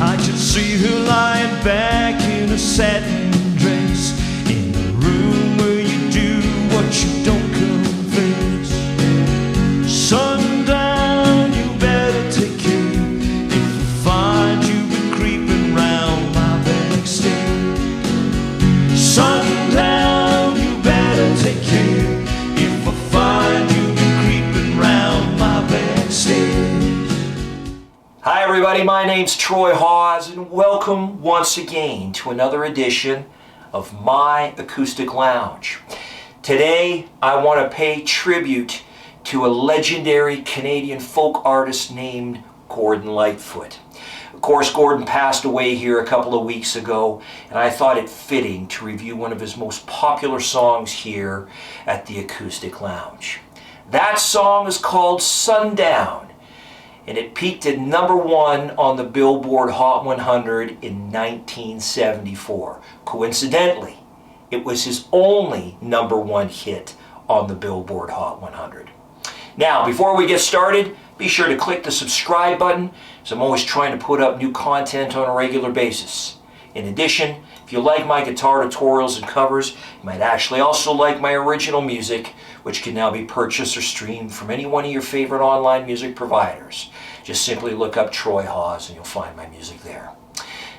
I could see her lying back in a satin dress, in the room where you do what you don't confess. Sundown, you better take care if I find you been creeping round my backstage. Sundown, you better take care if I find you been creeping round my backstage. Hi everybody, my name's Troy Hawes and welcome once again to another edition of My Acoustic Lounge. Today I want to pay tribute to a legendary Canadian folk artist named Gordon Lightfoot. Of course, Gordon passed away here a couple of weeks ago, and I thought it fitting to review one of his most popular songs here at the Acoustic Lounge. That song is called Sundown, and it peaked at #1 on the Billboard Hot 100 in 1974. Coincidentally, it was his only #1 hit on the Billboard Hot 100. Now, before we get started, be sure to click the subscribe button, as I'm always trying to put up new content on a regular basis. In addition, if you like my guitar tutorials and covers, you might actually also like my original music, which can now be purchased or streamed from any one of your favorite online music providers. Just simply look up Troy Hawes and you'll find my music there.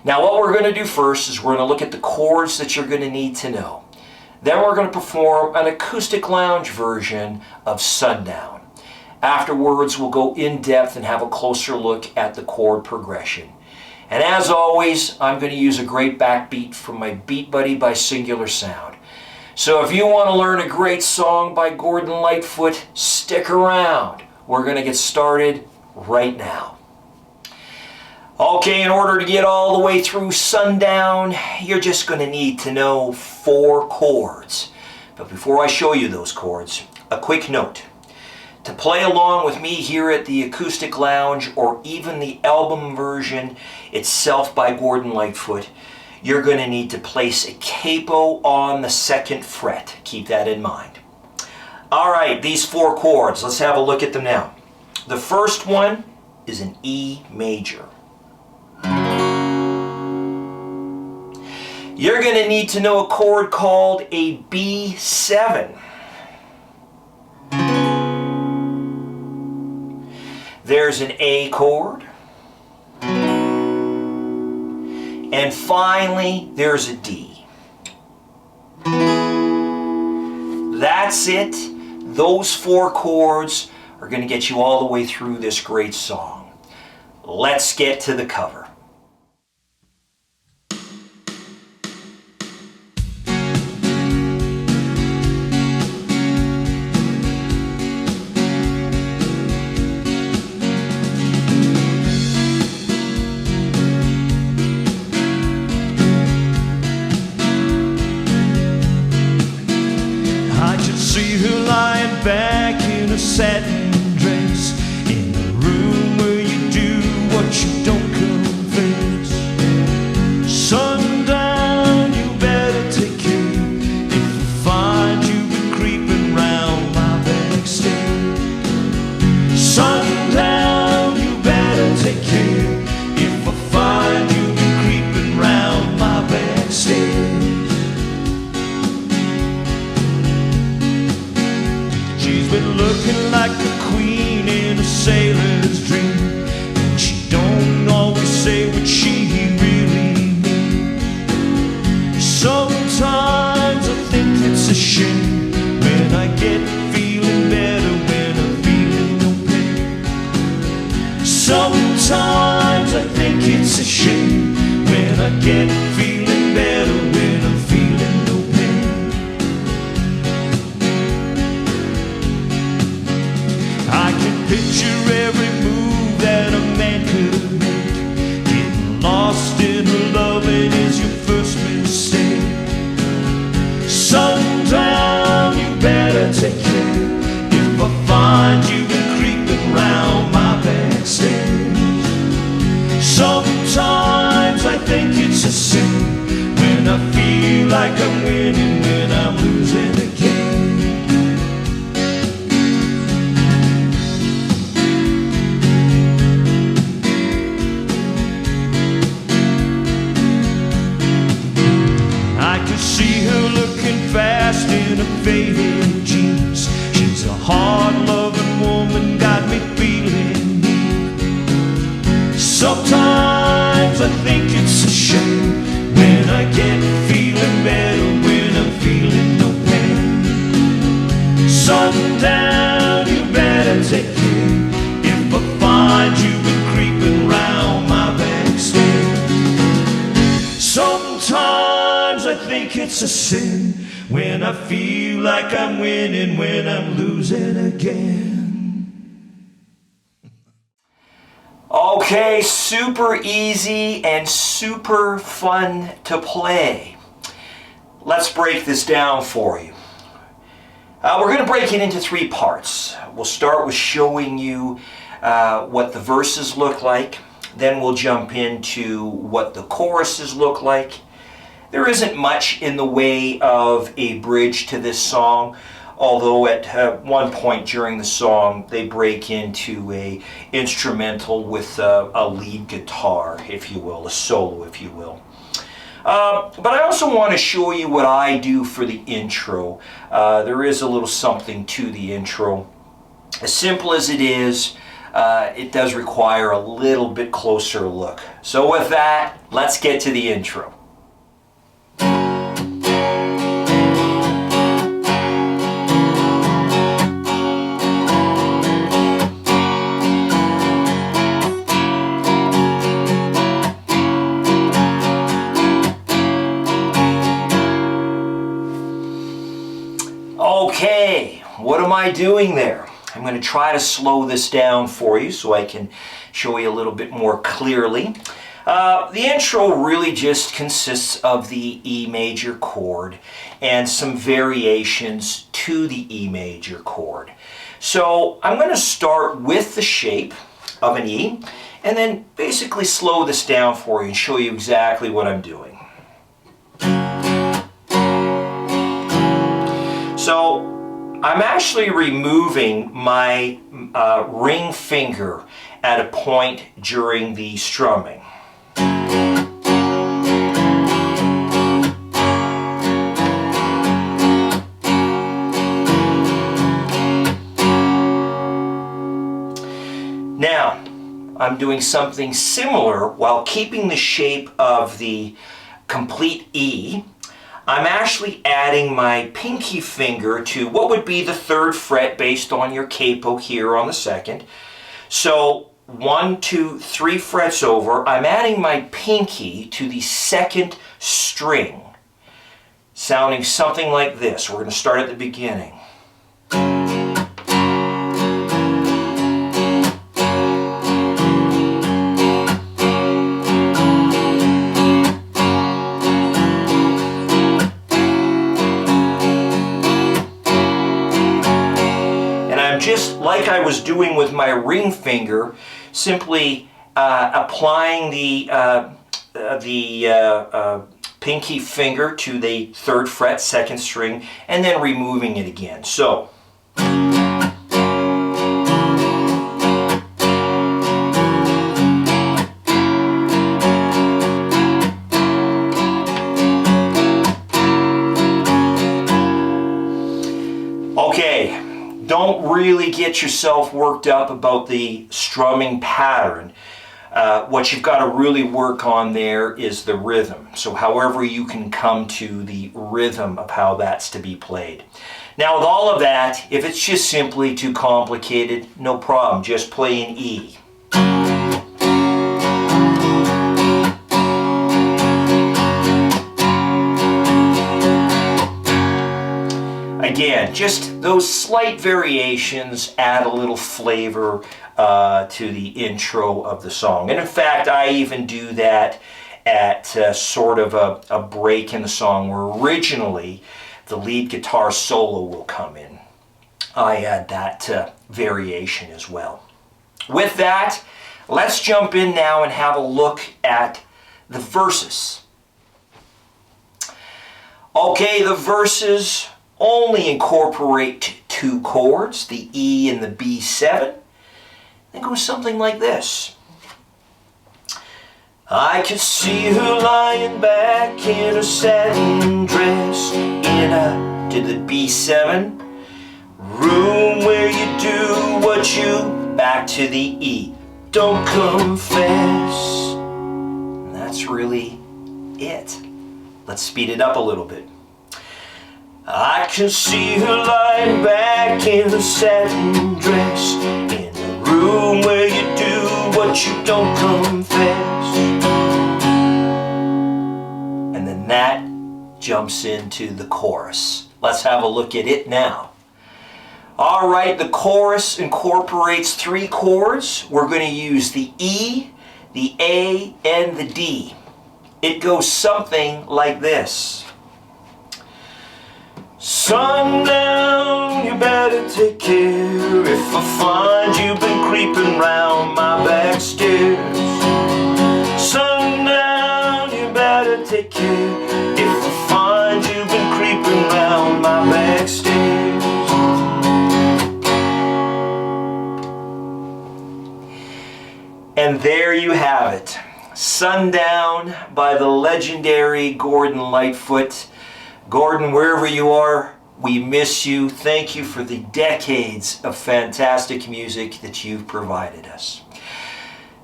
Now, what we're going to do first is we're going to look at the chords that you're going to need to know. Then we're going to perform an acoustic lounge version of Sundown. Afterwards, we'll go in depth and have a closer look at the chord progression. And as always, I'm going to use a great backbeat from my Beat Buddy by Singular Sound. So if you want to learn a great song by Gordon Lightfoot, stick around. We're going to get started right now. Okay, in order to get all the way through Sundown, you're just going to need to know 4 chords. But before I show you those chords, a quick note. To play along with me here at the Acoustic Lounge, or even the album version itself by Gordon Lightfoot, you're going to need to place a capo on the 2nd fret. Keep that in mind. Alright, these 4 chords, let's have a look at them now. The first one is an E major. You're going to need to know a chord called a B7. There's an A chord. And finally, there's a D. That's it. Those 4 chords are going to get you all the way through this great song. Let's get to the cover. See her lying back in a satin dress, in the room where you do what you don't confess. Sundown, you better take care if I find you been creeping round my backstage. Sundown, you better take care if I find you been creeping round my backstage. She's been looking like a queen in a sailor's dream, and she don't always say what she really means. Sometimes I think it's a shame when I get feeling better when I'm feeling no pain. Sometimes I think it's a shame when I get feeling better when I'm feeling no pain. I can picture every move that a man could make. Getting lost in her loving is your first mistake. Sundown, you better take care if I find you been creeping round my backstage. Sometimes I think it's a sin when I feel like I'm winning when I'm losing again. in her faded jeans. She's a hard-loving woman, got me feeling mean. Sometimes I think it's a shame when I get feeling better, when I'm feeling no pain. Sundown, you better take care if I find you've been creeping round my back stairs. Sometimes I think it's a sin when I feel like I'm winning, when I'm losing again. Okay, super easy and super fun to play. Let's break this down for you. We're going to break it into 3 parts. We'll start with showing you what the verses look like. Then we'll jump into what the choruses look like. There isn't much in the way of a bridge to this song, although at one point during the song they break into a instrumental with a lead guitar, if you will, a solo, if you will. But I also want to show you what I do for the intro. There is a little something to the intro. As simple as it is, it does require a little bit closer look. So with that, let's get to the intro. Okay, what am I doing there? I'm going to try to slow this down for you so I can show you a little bit more clearly. The intro really just consists of the E major chord and some variations to the E major chord. So I'm going to start with the shape of an E and then basically slow this down for you and show you exactly what I'm doing. So I'm actually removing my ring finger at a point during the strumming. Now, I'm doing something similar while keeping the shape of the complete E. I'm actually adding my pinky finger to what would be the 3rd fret based on your capo here on the 2nd. So 1, 2, 3 frets over, I'm adding my pinky to the 2nd string, sounding something like this. We're going to start at the beginning. Just like I was doing with my ring finger, simply applying the pinky finger to the 3rd fret, 2nd string, and then removing it again. So. Okay. Don't really get yourself worked up about the strumming pattern. What you've got to really work on there is the rhythm. So however you can come to the rhythm of how that's to be played. Now with all of that, if it's just simply too complicated, no problem, just play an E. Again, just those slight variations add a little flavor to the intro of the song. And in fact, I even do that at sort of a break in the song where originally the lead guitar solo will come in. I add that variation as well. With that, let's jump in now and have a look at the verses. Okay, the verses only incorporate 2 chords, the E and the B7. It goes something like this. I could see her lying back in a satin dress in a, to the B7, room where you do what you back to the E. don't confess. And that's really it. Let's speed it up a little bit. I can see her lying back in a satin dress in a room where you do what you don't confess. And then that jumps into the chorus. Let's have a look at it now. All right, the chorus incorporates 3 chords. We're going to use the E, the A, and the D. It goes something like this. Sundown, you better take care if I find you've been creeping round my back stairs. Sundown, you better take care if I find you've been creeping round my back stairs. And there you have it. Sundown by the legendary Gordon Lightfoot. Gordon, wherever you are, we miss you. Thank you for the decades of fantastic music that you've provided us.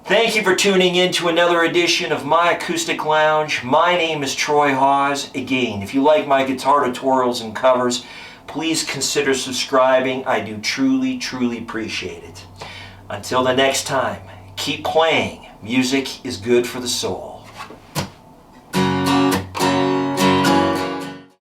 Thank you for tuning in to another edition of My Acoustic Lounge. My name is Troy Hawes. Again, if you like my guitar tutorials and covers, please consider subscribing. I do truly, truly appreciate it. Until the next time, keep playing. Music is good for the soul.